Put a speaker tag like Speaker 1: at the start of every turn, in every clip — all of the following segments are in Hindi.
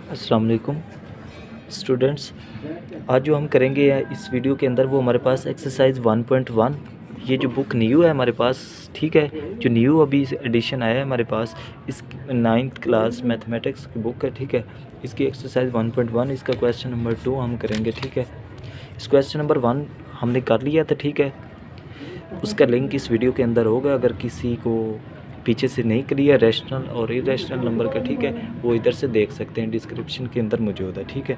Speaker 1: अस्सलाम वालेकुम स्टूडेंट्स। आज जो हम करेंगे इस वीडियो के अंदर वो हमारे पास एक्सरसाइज 1.1, ये जो बुक न्यू है हमारे पास, ठीक है, जो न्यू अभी एडिशन आया है हमारे पास, इस 9th क्लास मैथमेटिक्स की बुक है, ठीक है। इसकी एक्सरसाइज 1.1, इसका क्वेश्चन नंबर 2 हम करेंगे, ठीक है। इस क्वेश्चन नंबर 1 हमने कर लिया था, ठीक है। उसका लिंक इस वीडियो के अंदर होगा, अगर किसी को पीछे से नहीं क्लियर रैशनल और इरेशनल नंबर का, ठीक है, वो इधर से देख सकते हैं, डिस्क्रिप्शन के अंदर मौजूद है, ठीक है।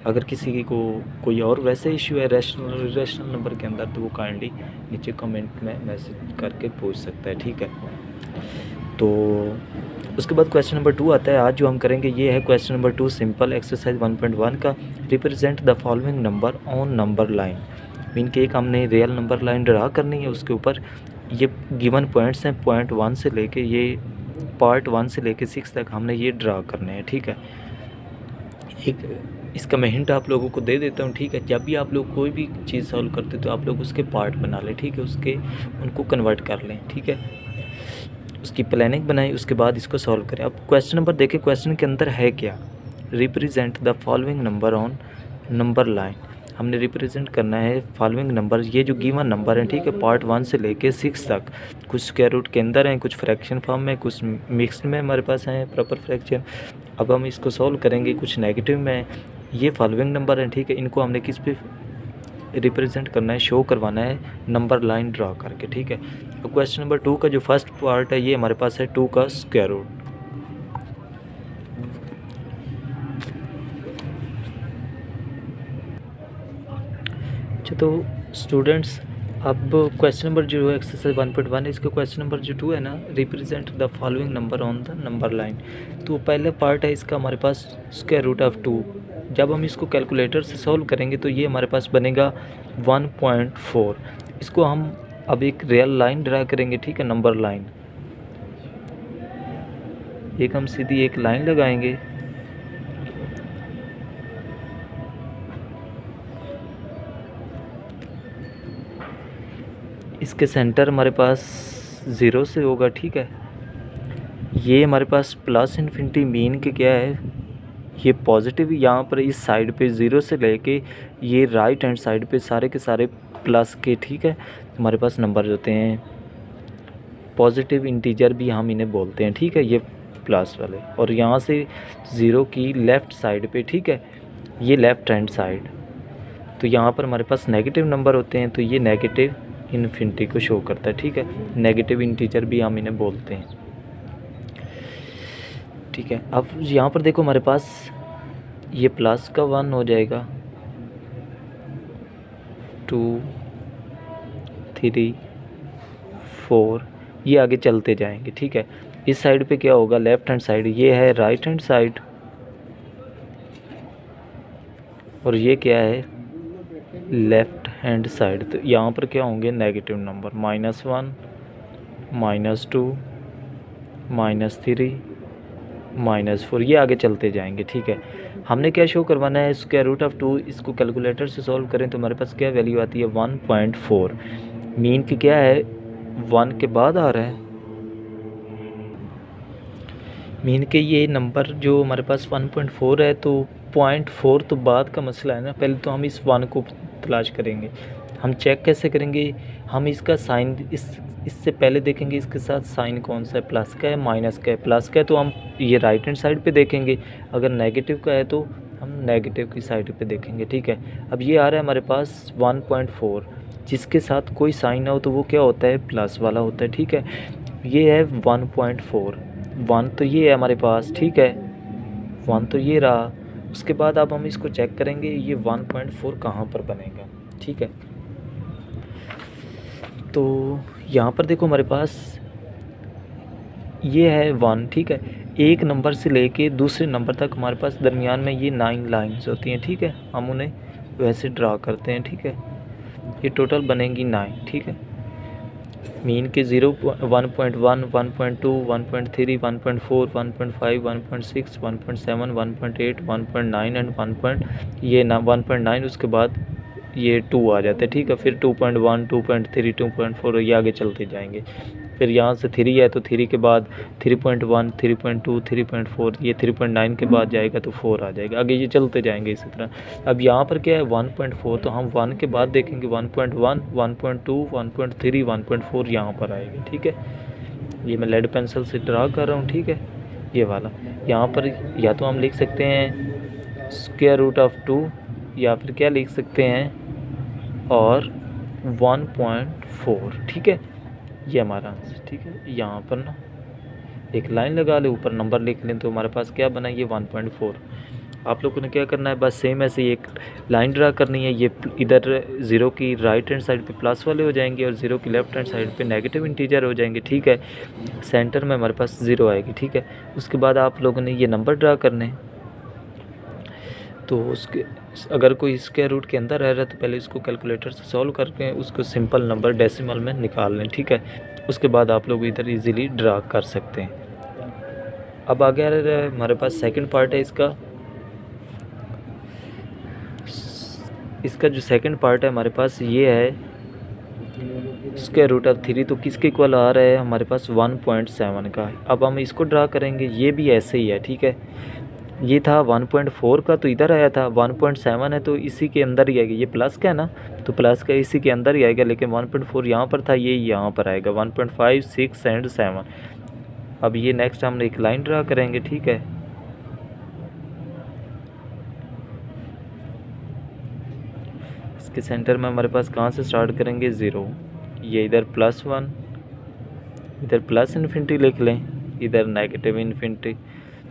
Speaker 1: अगर किसी को कोई और वैसे इशू है रैशनल और इरेशनल नंबर के अंदर, तो वो काइंडली नीचे कमेंट में मैसेज करके पूछ सकता है, ठीक है। तो उसके बाद क्वेश्चन नंबर 2 आता है। आज जो हम करेंगे ये है क्वेश्चन नंबर 2, सिंपल एक्सरसाइज 1.1 का। Represent the following number on number line. Mean के एक हमने रियल नंबर लाइन ड्रा करनी है, उसके ऊपर ये गिवन पॉइंट्स हैं, पॉइंट 1 से लेके ये पार्ट 1 से लेके 6 तक हमने ये ड्रा करने हैं, ठीक है। एक इसका मैं हिंट आप लोगों को दे देता हूँ, ठीक है। जब भी आप लोग कोई भी चीज़ सॉल्व करते तो आप लोग उसके पार्ट बना लें, ठीक है, उसके उनको कन्वर्ट कर लें, ठीक है। उसकी प्लानिंग बनाएं, उसके बाद इसको सॉल्व करें। अब क्वेश्चन नंबर देखें, क्वेश्चन के अंदर है क्या, represent the following number on number line. हमने रिप्रेजेंट करना है फॉलोइंग नंबर, ये जो गिवन नंबर है, ठीक है, पार्ट 1 से लेके 6 तक। कुछ स्क्वायर रूट के अंदर हैं, कुछ फ्रैक्शन फॉर्म में, कुछ मिक्स्ड में हमारे पास हैं प्रॉपर फ्रैक्शन। अब हम इसको सॉल्व करेंगे, कुछ नेगेटिव में। ये फॉलोइंग नंबर हैं, ठीक है, इनको हमने किस पे रिप्रेजेंट करना है, शो करवाना है नंबर लाइन ड्रा करके, ठीक है। तो क्वेश्चन नंबर 2 का जो फर्स्ट पार्ट है ये हमारे पास है 2 का स्क्वायर रूट। अच्छा, तो स्टूडेंट्स अब क्वेश्चन नंबर जो है एक्सरसाइज 1.1 है, इसका क्वेश्चन नंबर जो 2 है ना, represent the following number on the number line. तो पहले पार्ट है इसका हमारे पास स्क्वायर रूट ऑफ 2। जब हम इसको कैलकुलेटर से सॉल्व करेंगे तो ये हमारे पास बनेगा 1.4। इसको हम अब एक रियल लाइन ड्रा करेंगे, ठीक है, नंबर लाइन। एक हम सीधी एक लाइन लगाएंगे, इसके सेंटर हमारे पास 0 से होगा, ठीक है। ये हमारे पास प्लस इन्फिनिटी मीन के क्या है, ये पॉजिटिव, यहाँ पर इस साइड पे 0 से लेके ये राइट हैंड साइड पे सारे के सारे प्लस के, ठीक है, हमारे पास नंबर होते हैं। पॉजिटिव इंटीजर भी हम इन्हें बोलते हैं, ठीक है, ये प्लस वाले। और यहाँ से 0 की लेफ़्ट साइड पे, ठीक है, ये लेफ़्ट हैंड साइड, तो यहाँ पर हमारे पास नेगेटिव नंबर होते हैं, तो ये नेगेटिव इन्फिनिटी को शो करता है, ठीक है। नेगेटिव इंटीजर भी हम इन्हें बोलते हैं, ठीक है। अब यहाँ पर देखो हमारे पास ये प्लस का 1 हो जाएगा, 2 3 4, ये आगे चलते जाएंगे, ठीक है। इस साइड पे क्या होगा, लेफ़्ट हैंड साइड, ये है राइट हैंड साइड, और ये क्या है, लेफ़्ट हैंड साइड। तो यहाँ पर क्या होंगे, नेगेटिव नंबर, -1 -2 -3 -4, ये आगे चलते जाएंगे, ठीक है। हमने क्या शो करवाना है, स्क्वायर रूट ऑफ 2। इसको कैलकुलेटर से सॉल्व करें तो हमारे पास क्या वैल्यू आती है, 1.4। मीन की क्या है, 1 के बाद आ रहा है, मीन के ये नंबर जो हमारे पास 1.4 है, तो 0.4 तो बाद का मसला है ना, पहले तो हम इस 1 को तलाश करेंगे। हम चेक कैसे करेंगे, हम इसका साइन इससे पहले देखेंगे इसके साथ साइन कौन सा है, प्लस का है माइनस का है। प्लस का है तो हम ये राइट हैंड साइड पे देखेंगे, अगर नेगेटिव का है तो हम नेगेटिव की साइड पे देखेंगे, ठीक है। अब ये आ रहा है हमारे पास 1.4, जिसके साथ कोई साइन ना हो तो वो क्या होता है, प्लस वाला होता है, ठीक है। ये है 1.4, 1 तो ये है हमारे पास, ठीक है, 1 तो ये रहा। उसके बाद अब हम इसको चेक करेंगे ये 1.4 कहाँ पर बनेगा, ठीक है। तो यहाँ पर देखो हमारे पास ये है 1, ठीक है। एक नंबर से लेके दूसरे नंबर तक हमारे पास दरमियान में ये 9 लाइंस होती हैं, ठीक है। हम उन्हें वैसे ड्रा करते हैं, ठीक है। ये टोटल बनेंगी 9, ठीक है। मीन के 0 1.1 1.2 1.3 1.4 1.5 1.6 1.7 1.8 1.9 एंड 1. ये ना 1.9, उसके बाद ये 2 आ जाता है, ठीक है। फिर 2.1, 2.3, 2.4 ये आगे चलते जाएंगे। फिर यहाँ से 3 है तो 3 के बाद 3.1, 3.2, 3.4, ये 3.9 के बाद जाएगा तो 4 आ जाएगा। आगे ये चलते जाएंगे इसी तरह। अब यहाँ पर क्या है 1.4, तो हम 1 के बाद देखेंगे 1.1, 1.2, 1.3, 1.4 यहाँ पर आएगी, ठीक है। ये मैं लेड पेंसिल से ड्रा कर रहा हूँ, ठीक है। ये वाला यहाँ पर या तो हम लिख सकते हैं स्क्वायर रूट ऑफ 2, या फिर क्या लिख सकते हैं और 1.4, ठीक है। ये हमारा आंसर, ठीक है। यहाँ पर ना एक लाइन लगा ले, ऊपर नंबर लिख लें, तो हमारे पास क्या बना, ये 1.4। आप लोगों ने क्या करना है, बस सेम ऐसे एक लाइन ड्रा करनी है। ये इधर 0 की राइट हैंड साइड पे प्लस वाले हो जाएंगे और 0 की लेफ्ट हैंड साइड पे नेगेटिव इंटीजर हो जाएंगे, ठीक है। सेंटर में हमारे पास 0 आएगी, ठीक है। उसके बाद आप लोगों ने ये नंबर ड्रा करने हैं। तो उसके अगर कोई स्क्वायर रूट के अंदर रह रहा है तो पहले इसको कैलकुलेटर से सॉल्व करके उसको सिंपल नंबर डेसिमल में निकाल लें, ठीक है। उसके बाद आप लोग इधर इजीली ड्रा कर सकते हैं। अब आगे हमारे पास सेकंड पार्ट है इसका जो सेकंड पार्ट है हमारे पास ये है स्क्वायर रूट ऑफ 3, तो किसके इक्वल आ रहा है हमारे पास 1.7 का। अब हम इसको ड्रा करेंगे, ये भी ऐसे ही है, ठीक है। ये था 1.4 का, तो इधर आया था 1.7 है तो इसी के अंदर ही आएगा। ये प्लस का है ना, तो प्लस का इसी के अंदर ही आएगा, लेकिन 1.4 यहाँ पर था, ये यहाँ पर आएगा 1.5, 6 एंड 7। अब ये नेक्स्ट हम एक लाइन ड्रा करेंगे, ठीक है। इसके सेंटर में हमारे पास कहाँ से स्टार्ट करेंगे 0, ये इधर +1, इधर प्लस इन्फिनिटी लिख लें, इधर नेगेटिव इन्फिनिटी।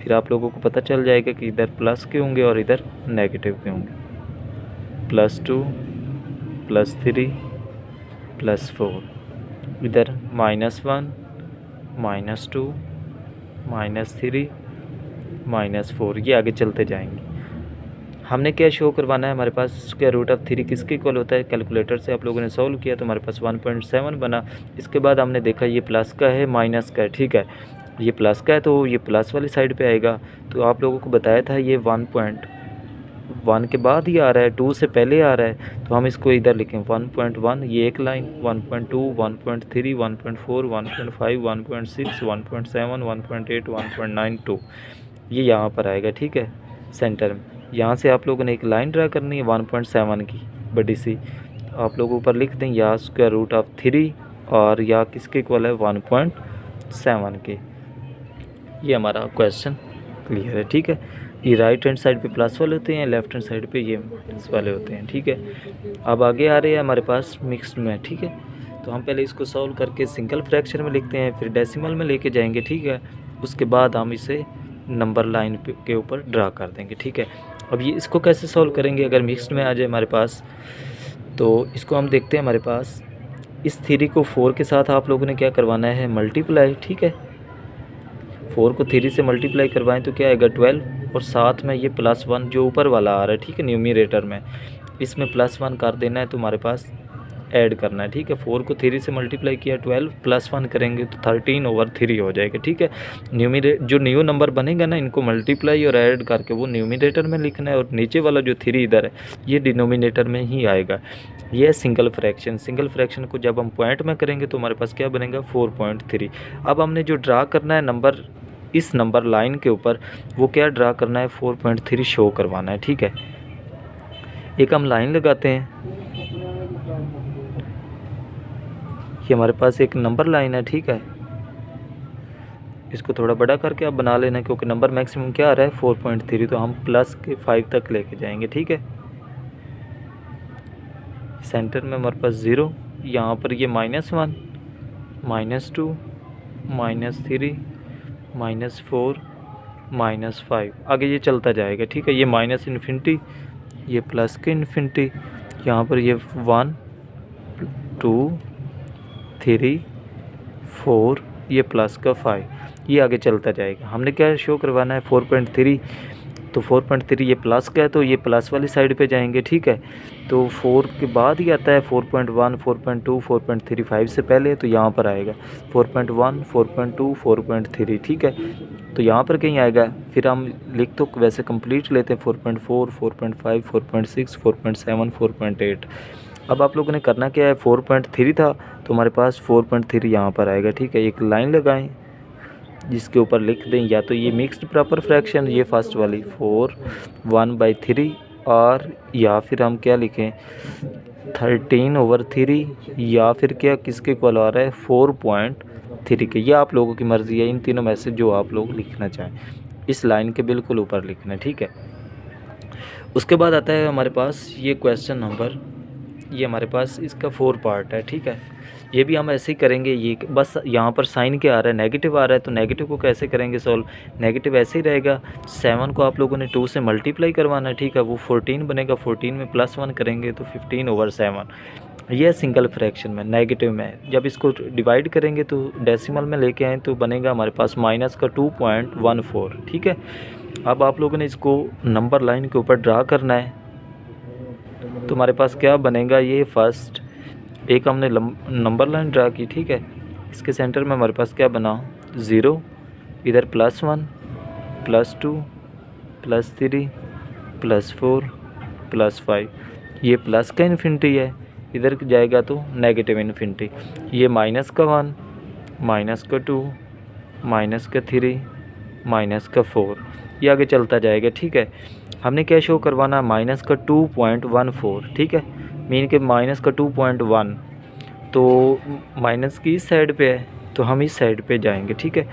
Speaker 1: फिर आप लोगों को पता चल जाएगा कि इधर प्लस के होंगे और इधर नेगेटिव के होंगे। +2, +3, +4, इधर -1, -2, -3, -4, ये आगे चलते जाएंगे। हमने क्या शो करवाना है, हमारे पास स्क्वायर रूट ऑफ 3 किसके इक्वल होता है। कैलकुलेटर से आप लोगों ने सॉल्व किया तो हमारे पास 1.7 बना। इसके बाद हमने देखा ये प्लस का है माइनस का है, ठीक है। ये प्लस का है तो ये प्लस वाली साइड पे आएगा। तो आप लोगों को बताया था ये 1.1 के बाद ही आ रहा है, 2 से पहले आ रहा है, तो हम इसको इधर लिखें 1.1, ये एक लाइन 1.2, 1.3, 1.4, 1.5, 1.6, 1.7, 1.8, 1.9, 2, ये यहाँ पर आएगा, ठीक है, सेंटर में। यहाँ से आप लोगों ने एक लाइन ड्रा करनी है 1.7 की बड़ी सी, आप लोग ऊपर लिख दें या स्क्वायर रूट ऑफ 3 और या किसके इक्वल है 1.7 के। ये हमारा क्वेश्चन क्लियर है, ठीक है। ये राइट हैंड साइड पे प्लस वाले होते हैं, लेफ्ट हैंड साइड पे ये माइनस वाले होते हैं, ठीक है। अब आगे आ रहे हैं हमारे पास मिक्स्ड में, ठीक है। तो हम पहले इसको सॉल्व करके सिंगल फ्रैक्शन में लिखते हैं, फिर डेसिमल में लेके जाएंगे, ठीक है। उसके बाद हम इसे नंबर लाइन के ऊपर ड्रा कर देंगे, ठीक है। अब ये इसको कैसे सॉल्व करेंगे अगर मिक्स्ड में आ जाए हमारे पास, तो इसको हम देखते हैं। हमारे पास इस 3 को 4 के साथ आप लोगों ने क्या करवाना है, मल्टीप्लाई, ठीक है। 4 को 3 से मल्टीप्लाई करवाएं तो क्या आएगा 12, और साथ में ये +1 जो ऊपर वाला आ रहा है, ठीक है, न्यूमरेटर में, इसमें +1 कर देना है, तो हमारे पास ऐड करना है, ठीक है। 4 को 3 से मल्टीप्लाई किया 12 +1 करेंगे तो 13/3 हो जाएगा, ठीक है। जो न्यू नंबर बनेगा ना, इनको मल्टीप्लाई और ऐड करके वो न्यूमरेटर में लिखना है, और नीचे वाला जो 3 इधर है ये डिनोमिनेटर में ही आएगा। ये है सिंगल फ्रैक्शन। सिंगल फ्रैक्शन को जब हम पॉइंट में करेंगे तो हमारे पास क्या बनेगा 4.3। अब हमने जो ड्रा करना है नंबर इस नंबर लाइन के ऊपर, वो क्या ड्रा करना है 4.3 शो करवाना है, ठीक है। एक हम लाइन लगाते हैं, ये हमारे पास एक नंबर लाइन है, ठीक है। इसको थोड़ा बड़ा करके आप बना लेना, क्योंकि नंबर मैक्सिमम क्या आ रहा है 4.3, तो हम +5 तक लेके जाएंगे, ठीक है। सेंटर में हमारे पास 0, यहाँ पर ये -1, -2, -3, -4, -5, आगे ये चलता जाएगा, ठीक है। ये माइनस इन्फिनिटी, ये प्लस के इन्फिनिटी, यहाँ पर ये 1, 2, 3, 4, ये प्लस का 5, ये आगे चलता जाएगा। हमने क्या शो करवाना है 4.3 तो 4.3 ये प्लस का है तो ये प्लस वाली साइड पे जाएंगे, ठीक है। तो 4 के बाद ही आता है 4.1, 4.2, 4.3, 5 से पहले, तो यहाँ पर आएगा 4.1, 4.2, 4.3, ठीक है। तो यहाँ पर कहीं आएगा, फिर हम लिख तो वैसे कंप्लीट लेते हैं 4.4, 4.5, 4.6, 4.7, 4.8। अब आप लोगों ने करना क्या है, 4.3 था तो हमारे पास 4.3 यहाँ पर आएगा, ठीक है। एक लाइन लगाएं जिसके ऊपर लिख दें या तो ये मिक्स्ड प्रॉपर फ्रैक्शन, ये फर्स्ट वाली 4 1/3, और या फिर हम क्या लिखें 13/3, या फिर क्या किसके इक्वल आ रहा है 4.3 के। ये आप लोगों की मर्ज़ी है, इन तीनों में से जो आप लोग लिखना चाहें इस लाइन के बिल्कुल ऊपर लिखना है, ठीक है। उसके बाद आता है हमारे पास ये क्वेश्चन नंबर, ये हमारे पास इसका 4 पार्ट है, ठीक है। ये भी हम ऐसे ही करेंगे, ये बस यहाँ पर साइन क्या आ रहा है, नेगेटिव आ रहा है, तो नेगेटिव को कैसे करेंगे सॉल्व, नेगेटिव ऐसे ही रहेगा। 7 को आप लोगों ने 2 से मल्टीप्लाई करवाना है, ठीक है, वो 14 बनेगा, 14 में +1 करेंगे तो 15/7। ये सिंगल फ्रैक्शन में नेगेटिव में, जब इसको डिवाइड करेंगे तो डेसिमल में लेके आएँ तो बनेगा हमारे पास -2.14, ठीक है। अब आप लोगों ने इसको नंबर लाइन के ऊपर ड्रा करना है, तो हमारे पास क्या बनेगा, ये फर्स्ट एक हमने नंबर लाइन ड्रा की, ठीक है। इसके सेंटर में हमारे पास क्या बना 0, इधर +1, +2, +3, +4, +5, ये प्लस का इन्फिनिटी है, इधर जाएगा तो नेगेटिव इन्फिनिटी। ये -1, -2, -3, -4, ये आगे चलता जाएगा, ठीक है। हमने क्या शो करवाना -2.14, ठीक है, मीन के -2.1, तो माइनस की इस साइड पे है तो हम इस साइड पे जाएंगे, ठीक है।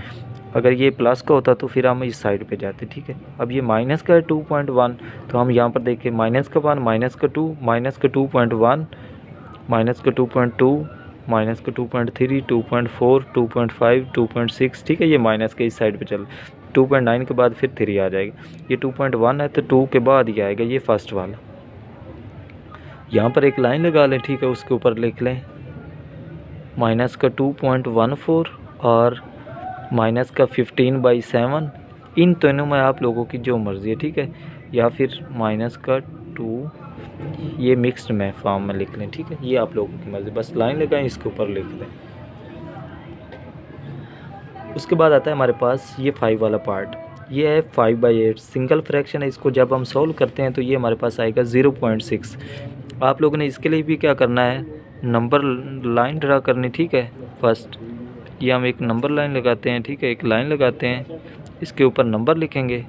Speaker 1: अगर ये प्लस का होता तो फिर हम इस साइड पे जाते, ठीक है। अब ये माइनस का है 2.1, तो हम यहाँ पर देखें -1, -2, -2.1, -2.1, -2.2, -2.3, 2.4, 2.5, 2.6, ठीक है। ये माइनस के इस साइड पे चल 2.9 के बाद फिर 3 आ जाएगा। ये 2.1 है तो 2 के बाद ही आएगा ये फर्स्ट वाला। यहाँ पर एक लाइन लगा लें, ठीक है, उसके ऊपर लिख लें -2.14 और -15/7। इन दोनों में आप लोगों की जो मर्ज़ी है, ठीक है, या फिर -2, ये मिक्स्ड में फॉर्म में लिख लें, ठीक है। ये आप लोगों की मर्ज़ी, बस लाइन लगाएं इसके ऊपर लिख दें। उसके बाद आता है हमारे पास ये 5 वाला पार्ट, ये है 5/8 सिंगल फ्रैक्शन है। इसको जब हम सॉल्व करते हैं तो ये हमारे पास आएगा 0.6। आप लोगों ने इसके लिए भी क्या करना है, नंबर लाइन ड्रा करनी, ठीक है। फर्स्ट ये हम एक नंबर लाइन लगाते हैं, ठीक है, एक लाइन लगाते हैं, इसके ऊपर नंबर लिखेंगे,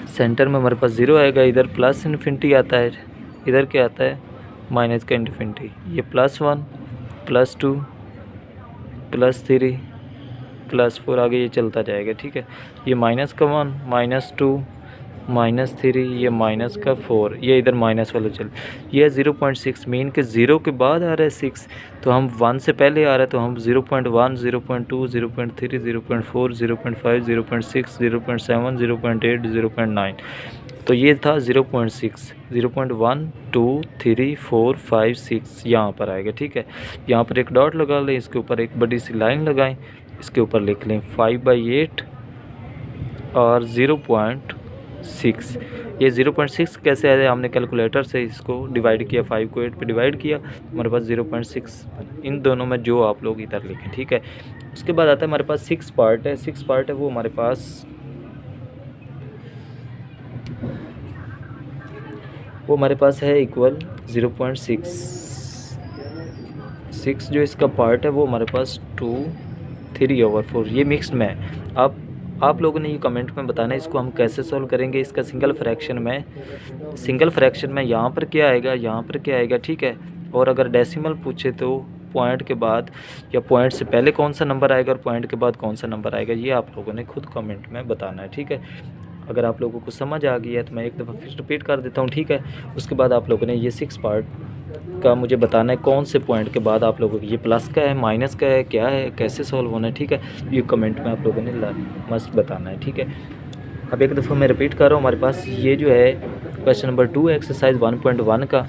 Speaker 1: सेंटर में हमारे पास 0 आएगा, इधर प्लस इन्फिनिटी आता है, इधर क्या आता है माइनस का इन्फिनिटी। ये +1, +2, +3, +4 आगे ये चलता जाएगा, ठीक है। ये -1, -2, -3, ये -4, ये इधर माइनस वाला चल, ये 0.6 मीन के 0 के बाद आ रहा है 6, तो हम 1 से पहले आ रहा है तो हम 0.1, 0.2, 0.3, 0.4, 0.5, 0.6, 0.7, 0.8, 0.9, तो ये था 0.6, 0.1, 2, 3, 4, 5, 6 यहाँ पर आएगा, ठीक है। यहाँ पर एक डॉट लगा लें, इसके ऊपर एक बड़ी सी लाइन लगाएं, इसके ऊपर लिख लें 5/8 और 0.6। ये 0.6 कैसे आया, हमने कैलकुलेटर से इसको डिवाइड किया, 5 को 8 पे डिवाइड किया, हमारे पास 0.6। इन दोनों में जो आप लोग इधर लिखें, ठीक है। उसके बाद आता है हमारे पास 6 पार्ट है, 6 पार्ट है वो हमारे पास है इक्वल 0.6 जो इसका पार्ट है वो हमारे पास 2, 3/4, ये मिक्स्ड में है। आप लोगों ने ये कमेंट में बताना है इसको हम कैसे सॉल्व करेंगे। इसका सिंगल फ्रैक्शन में यहाँ पर क्या आएगा, यहाँ पर क्या आएगा, ठीक है। और अगर डेसिमल पूछे तो पॉइंट के बाद या पॉइंट से पहले कौन सा नंबर आएगा और पॉइंट के बाद कौन सा नंबर आएगा, ये आप लोगों ने खुद कमेंट में बताना है, ठीक है। अगर आप लोगों को समझ आ गई है तो मैं एक दफ़ा फिर रिपीट कर देता हूँ, ठीक है। उसके बाद आप लोगों ने ये 6 पार्ट का मुझे बताना है कौन से पॉइंट के बाद आप लोगों को ये प्लस का है, माइनस का है, क्या है, कैसे सॉल्व होना है, ठीक है। ये कमेंट में आप लोगों ने मस्ट बताना है, ठीक है। अब एक दफ़ा मैं रिपीट कर रहा हूँ, हमारे पास ये जो है क्वेश्चन नंबर 2 एक्सरसाइज 1.1 का,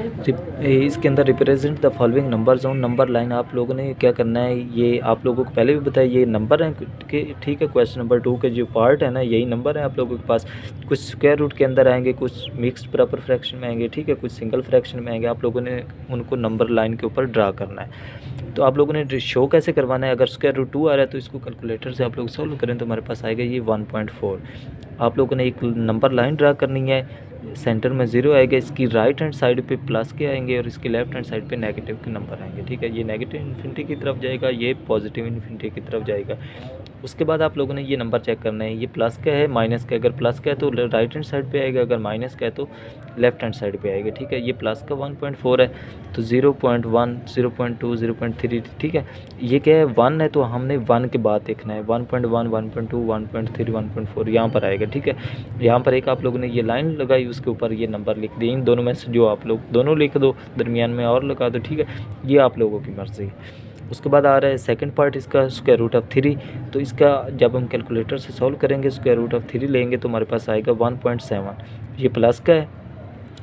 Speaker 1: इसके अंदर represent the following numbers on number line. आप लोगों ने क्या करना है, ये आप लोगों को पहले भी बताया, ये नंबर है कि ठीक है। क्वेश्चन नंबर 2 के जो पार्ट है ना, यही नंबर है आप लोगों के पास। कुछ स्क्वायर रूट के अंदर आएंगे, कुछ मिक्स्ड प्रॉपर फ्रैक्शन में आएंगे, ठीक है, कुछ सिंगल फ्रैक्शन में आएंगे। आप लोगों ने उनको नंबर लाइन के ऊपर ड्रा करना है। तो आप लोगों ने शो कैसे करवाना है, अगर स्क्वायर रूट 2 आ रहा है तो इसको कैलकुलेटर से आप लोग सॉल्व करें तो हमारे पास आएगा ये 1.4। आप लोगों ने एक नंबर लाइन ड्रा करनी है, सेंटर में 0 आएगा, इसकी राइट हैंड साइड पे प्लस के आएंगे और इसकी लेफ्ट हैंड साइड पे नेगेटिव के नंबर आएंगे, ठीक है। ये नेगेटिव इन्फिनिटी की तरफ जाएगा, ये पॉजिटिव इन्फिनिटी की तरफ जाएगा। उसके बाद आप लोगों ने ये नंबर चेक करना है, ये प्लस का है माइनस का। अगर प्लस का है तो राइट हैंड साइड पे आएगा, अगर माइनस का है तो लेफ्ट हैंड साइड पे आएगा, ठीक है। ये प्लस का 1.4 है तो 0.1, 0.2, 0.3, ठीक है। ये क्या है, 1 है तो हमने 1 के बाद देखना है, 1.1, 1.2, 1.3, 1.4 यहाँ पर आएगा, ठीक है। यहाँ पर एक आप लोगों ने ये लाइन लगाई, उसके ऊपर ये नंबर लिख दिए। इन दोनों में से जो आप लोग दोनों लिख दो, दरमियान में और लगा दो, ठीक है। ये आप लोगों की मर्ज़ी है। उसके बाद आ रहा है सेकंड पार्ट इसका, स्क्वायर रूट ऑफ 3। तो इसका जब हम कैलकुलेटर से सॉल्व करेंगे, स्क्वायर रूट ऑफ 3 लेंगे तो हमारे पास आएगा 1.7। ये प्लस का है,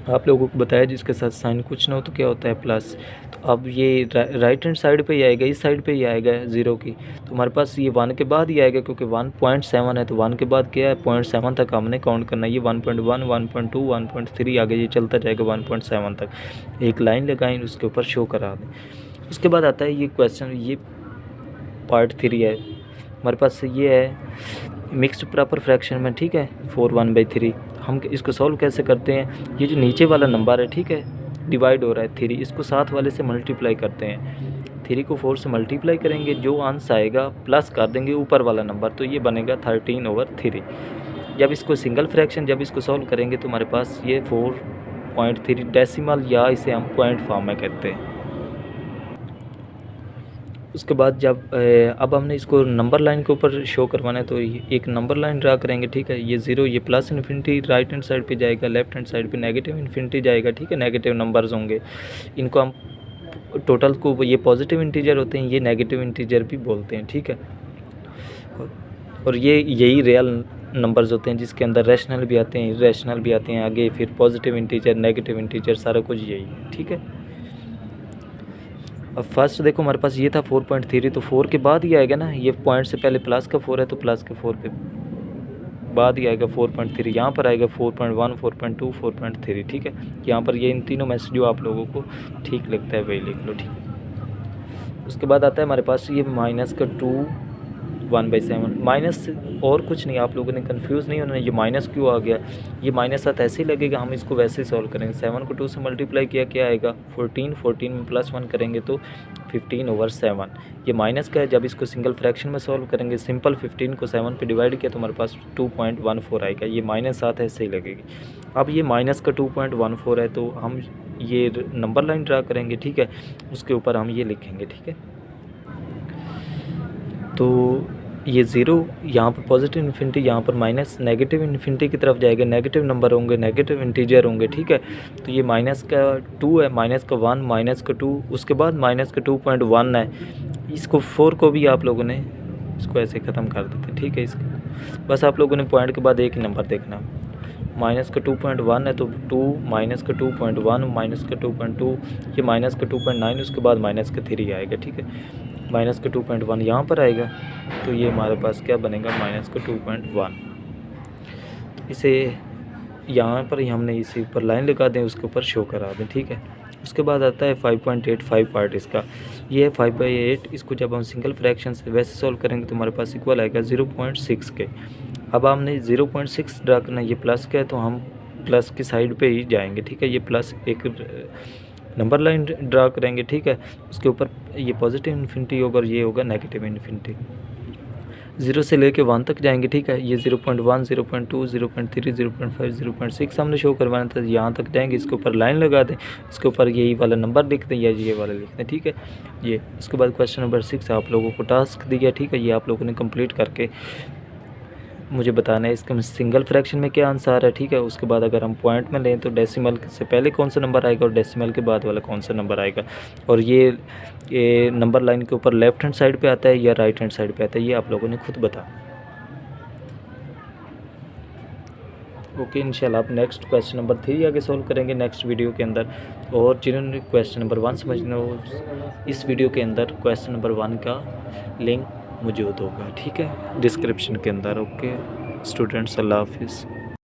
Speaker 1: आप लोगों को बताया जिसके साथ साइन कुछ ना हो तो क्या होता है प्लस। तो अब ये राइट हैंड साइड पे ही आएगा, इस साइड पे ही आएगा 0 की। तो हमारे पास ये 1 के बाद ही आएगा, क्योंकि 1.7 है तो 1 के बाद क्या है, 0.7 तक हमने काउंट करना है। ये 1.1, 1.2, 1.3 आगे ये चलता जाएगा 1.7 तक। एक लाइन लगाएं, उसके ऊपर शो करा दें। उसके बाद आता है ये क्वेश्चन, ये पार्ट 3 है हमारे पास। ये है मिक्स्ड प्रॉपर फ्रैक्शन में, ठीक है, 4/1/3। हम इसको सॉल्व कैसे करते हैं, ये जो नीचे वाला नंबर है, ठीक है, डिवाइड हो रहा है 3, इसको साथ वाले से मल्टीप्लाई करते हैं। 3 को 4 से मल्टीप्लाई करेंगे, जो आंसर आएगा प्लस कर देंगे ऊपर वाला नंबर, तो ये बनेगा 13/3। जब इसको सिंगल फ्रैक्शन जब इसको सॉल्व करेंगे तो हमारे पास ये 4.3 डेसिमल, या इसे हम पॉइंट फॉर्म में कहते हैं। उसके बाद जब अब हमने इसको नंबर लाइन के ऊपर शो करवाना है तो एक नंबर लाइन ड्रा करेंगे, ठीक है। ये 0, ये plus infinity right hand side पे जाएगा, लेफ्ट हैंड साइड पे नेगेटिव इन्फिनिटी जाएगा, ठीक है। नेगेटिव नंबर्स होंगे, इनको हम टोटल को, ये पॉजिटिव इंटीजर होते हैं, ये नेगेटिव इंटीजर भी बोलते हैं, ठीक है। और ये यही रियल नंबर्स होते हैं जिसके अंदर रैशनल भी आते हैं, इरेशनल भी आते हैं आगे, फिर पॉजिटिव इंटीजर, नेगेटिव इंटीजर, सारा कुछ यही, ठीक है। अब फर्स्ट देखो हमारे पास ये था 4.3, तो 4 के बाद ही आएगा ना, ये पॉइंट से पहले प्लस का 4 है तो प्लस के 4 के बाद ही आएगा 4.3। यहाँ पर आएगा 4.1, 4.2, 4.3, ठीक है। यहाँ पर ये इन तीनों में से जो आप लोगों को ठीक लगता है वही लिख लो, ठीक है। उसके बाद आता है हमारे पास ये माइनस का 2, 1/7। माइनस और कुछ नहीं, आप लोगों ने कंफ्यूज नहीं होना ये माइनस क्यों आ गया। ये माइनस साथ ऐसे ही लगेगा, हम इसको वैसे ही सॉल्व करेंगे। 7 को 2 से मल्टीप्लाई किया, क्या आएगा 14, 14 में +1 करेंगे तो 15/7। ये माइनस का है, जब इसको सिंगल फ्रैक्शन में सॉल्व करेंगे, सिंपल 15 को 7 पे डिवाइड किया तो हमारे पास 2.14 आएगा। ये माइनस साथ ऐसे ही लगेगी। अब ये माइनस का 2.14 है तो हम ये नंबर लाइन ड्रा करेंगे, ठीक है, उसके ऊपर हम ये लिखेंगे, ठीक है। तो ये 0 यहाँ पर पॉजिटिव इन्फिनिटी, यहाँ पर माइनस नेगेटिव इन्फिनिटी की तरफ जाएगा, नेगेटिव नंबर होंगे, नेगेटिव इंटीजर होंगे, ठीक है। तो ये माइनस का 2 है, माइनस का 1, माइनस का 2, उसके बाद माइनस का 2.1 है। इसको 4 को भी आप लोगों ने इसको ऐसे ख़त्म कर देते, ठीक है। इसको बस आप लोगों ने पॉइंट के बाद एक ही नंबर देखना। माइनस का 2.1 है तो 2, माइनस का 2.1, माइनस का 2.2, ये माइनस का 2.9, उसके बाद माइनस का 3 आएगा, ठीक है। माइनस का 2.1 यहाँ पर आएगा तो ये हमारे पास क्या बनेगा, माइनस का 2.1। इसे यहाँ पर ही हमने इसी ऊपर लाइन लगा दें, उसके ऊपर शो करा दें, ठीक है। उसके बाद आता है 5.85 पार्ट इसका। ये है 5/8। इसको जब हम सिंगल फ्रैक्शन से वैसे सॉल्व करेंगे तो हमारे पास इक्वल आएगा 0.6 के। अब हमने 0.6 ड्रा करना, ये प्लस का है तो हम प्लस की साइड पे ही जाएंगे, ठीक है। ये प्लस एक नंबर लाइन ड्रा करेंगे, ठीक है। उसके ऊपर ये पॉजिटिव इन्फिनिटी होगा और ये होगा नेगेटिव इन्फिनिटी। 0 से लेके 1 तक जाएंगे, ठीक है। ये 0.1, 0.2, 0.3, 0.5, 0.6 हमने शो करवाना था, यहाँ तक जाएंगे, इसके ऊपर लाइन लगा दें, इसके ऊपर यही वाला नंबर लिख दें या ये वाला लिख दें, ठीक है। ये उसके बाद क्वेश्चन नंबर 6 आप लोगों को टास्क दिया, ठीक है। ये आप लोगों ने कंप्लीट करके मुझे बताना है इसका सिंगल फ्रैक्शन में क्या आंसर आ रहा है, ठीक है। उसके बाद अगर हम पॉइंट में लें तो डेसिमल से पहले कौन सा नंबर आएगा और डेसिमल के बाद वाला कौन सा नंबर आएगा, और ये नंबर लाइन के ऊपर लेफ्ट हैंड साइड पे आता है या राइट हैंड साइड पे आता है, ये आप लोगों ने खुद बताना। ओके, इंशाल्लाह आप नेक्स्ट क्वेश्चन नंबर 3 आगे सॉल्व करेंगे नेक्स्ट वीडियो के अंदर। और जिन्होंने क्वेश्चन नंबर 1 समझना हो, इस वीडियो के अंदर क्वेश्चन नंबर 1 का लिंक मौजूद होगा, ठीक है, डिस्क्रिप्शन के अंदर। ओके स्टूडेंट्स, अल्लाह हाफिज़।